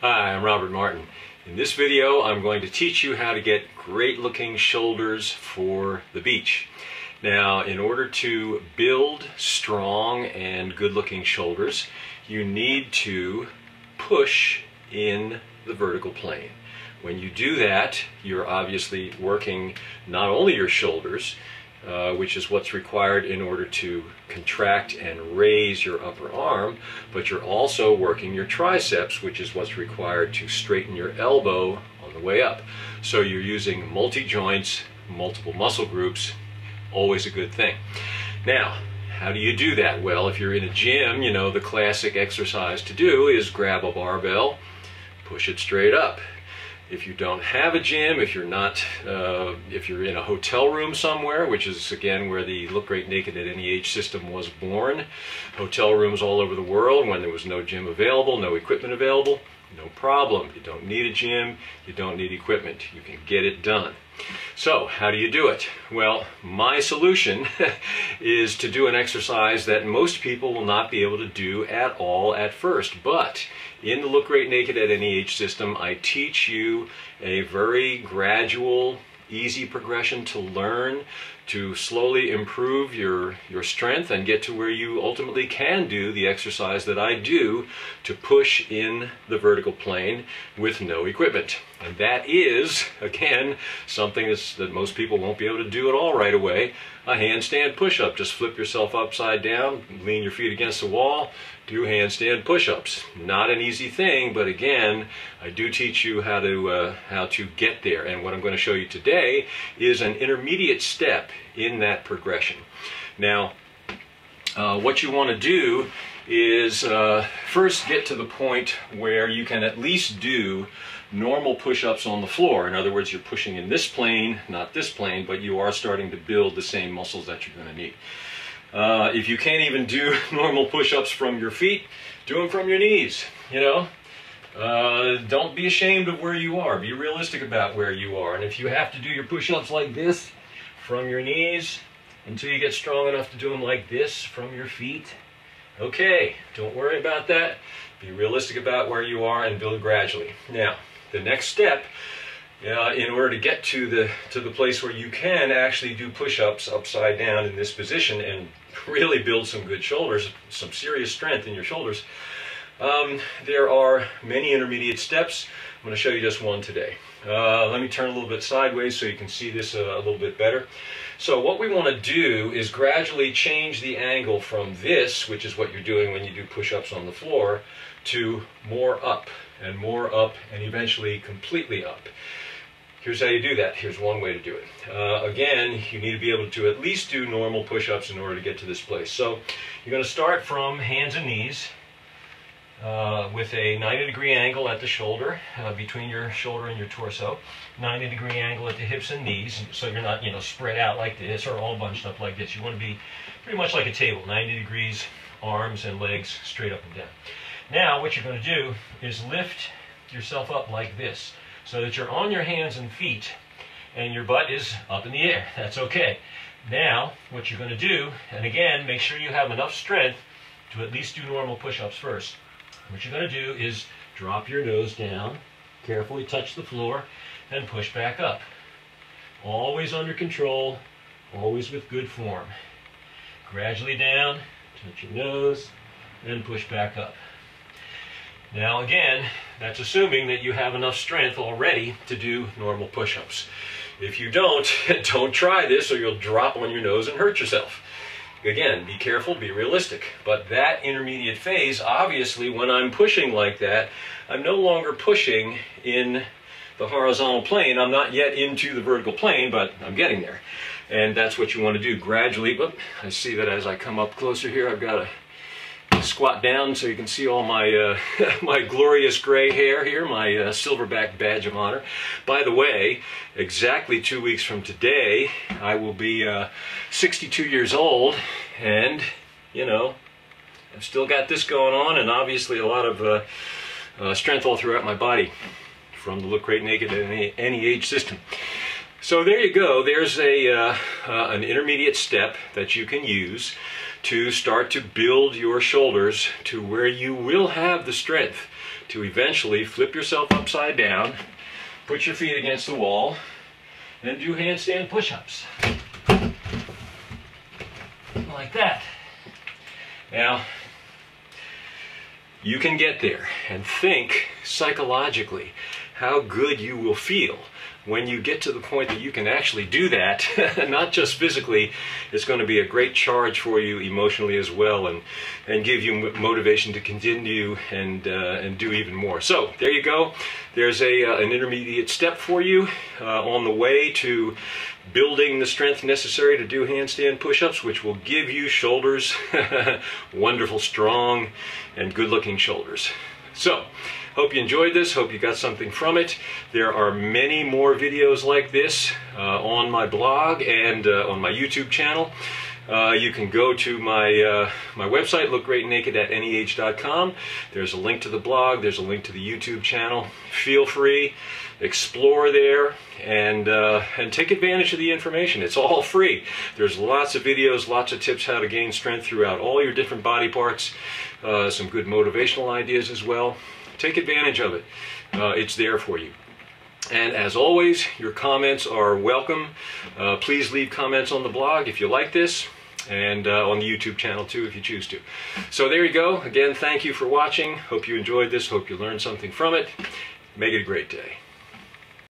Hi, I'm Robert Martin. In this video, I'm going to teach you how to get great looking shoulders for the beach. Now, in order to build strong and good looking shoulders, you need to push in the vertical plane. When you do that, you're obviously working not only your shoulders, which is what's required in order to contract and raise your upper arm, but you're also working your triceps, which is what's required to straighten your elbow on the way up. So you're using multi-joints, multiple muscle groups, always a good thing. Now, how do you do that? Well, if you're in a gym, you know, the classic exercise to do is grab a barbell, push it straight up. If you don't have a gym, if you're in a hotel room somewhere, which is again where the Look Great Naked at Any Age system was born, hotel rooms all over the world when there was no gym available, no equipment available, no problem. You don't need a gym, you don't need equipment, you can get it done. So how do you do it? Well, my solution is to do an exercise that most people will not be able to do at all at first, but in the Look Great Naked at Any Age system, I teach you a very gradual, easy progression to learn, to slowly improve your strength and get to where you ultimately can do the exercise that I do to push in the vertical plane with no equipment. And that is, again, something that most people won't be able to do at all right away, a handstand push-up. Just flip yourself upside down, lean your feet against the wall, do handstand push-ups. Not an easy thing, but again, I do teach you how to get there. And what I'm going to show you today is an intermediate step in that progression. Now, what you want to do is first get to the point where you can at least do normal push-ups on the floor. In other words, you're pushing in this plane, not this plane, but you are starting to build the same muscles that you're going to need. If you can't even do normal push-ups from your feet, do them from your knees, you know. Don't be ashamed of where you are. Be realistic about where you are. And if you have to do your push-ups like this from your knees until you get strong enough to do them like this from your feet, okay, don't worry about that. Be realistic about where you are and build gradually. Now, the next step, in order to get to the place where you can actually do push-ups upside down in this position and really build some good shoulders, some serious strength in your shoulders, there are many intermediate steps. I'm going to show you just one today. Let me turn a little bit sideways so you can see this a little bit better. So what we want to do is gradually change the angle from this, which is what you're doing when you do push-ups on the floor, to more up and eventually completely up. Here's how you do that. Here's one way to do it. Again, you need to be able to at least do normal push-ups in order to get to this place. So you're going to start from hands and knees with a 90-degree angle at the shoulder, between your shoulder and your torso. 90-degree angle at the hips and knees, so you're not, spread out like this or all bunched up like this. You want to be pretty much like a table, 90 degrees, arms and legs straight up and down. Now, what you're going to do is lift yourself up like this, so that you're on your hands and feet and your butt is up in the air. That's okay. Now, what you're going to do, and again, make sure you have enough strength to at least do normal push-ups first. What you're going to do is drop your nose down, carefully touch the floor, and push back up. Always under control, always with good form. Gradually down, touch your nose, and push back up. Now again, that's assuming that you have enough strength already to do normal push-ups. If you don't try this or you'll drop on your nose and hurt yourself. Again, be careful, be realistic. But that intermediate phase, obviously, when I'm pushing like that, I'm no longer pushing in the horizontal plane. I'm not yet into the vertical plane, but I'm getting there. And that's what you want to do gradually. But I see that as I come up closer here, I've got to squat down so you can see all my my glorious gray hair here, my silverback badge of honor. By the way, exactly 2 weeks from today, I will be 62 years old, and I've still got this going on, and obviously a lot of strength all throughout my body from the Look Great Naked at Any Age system. So there you go. There's an intermediate step that you can use to start to build your shoulders to where you will have the strength to eventually flip yourself upside down, put your feet against the wall, and do handstand push-ups. Like that. Now, you can get there and think psychologically how good you will feel when you get to the point that you can actually do that. Not just physically, it's going to be a great charge for you emotionally as well, and give you motivation to continue and do even more. So there you go. There's an intermediate step for you on the way to building the strength necessary to do handstand push-ups, which will give you shoulders, wonderful, strong, and good-looking shoulders. So, hope you enjoyed this, hope you got something from it. There are many more videos like this on my blog and on my YouTube channel. You can go to my website, lookgreatnaked.neH.com. There's a link to the blog, there's a link to the YouTube channel. Feel free, explore there, and take advantage of the information. It's all free. There's lots of videos, lots of tips how to gain strength throughout all your different body parts, some good motivational ideas as well. Take advantage of it. It's there for you. And as always, your comments are welcome. Please leave comments on the blog if you like this, and on the YouTube channel too if you choose to. So there you go. Again, thank you for watching. Hope you enjoyed this. Hope you learned something from it. Make it a great day.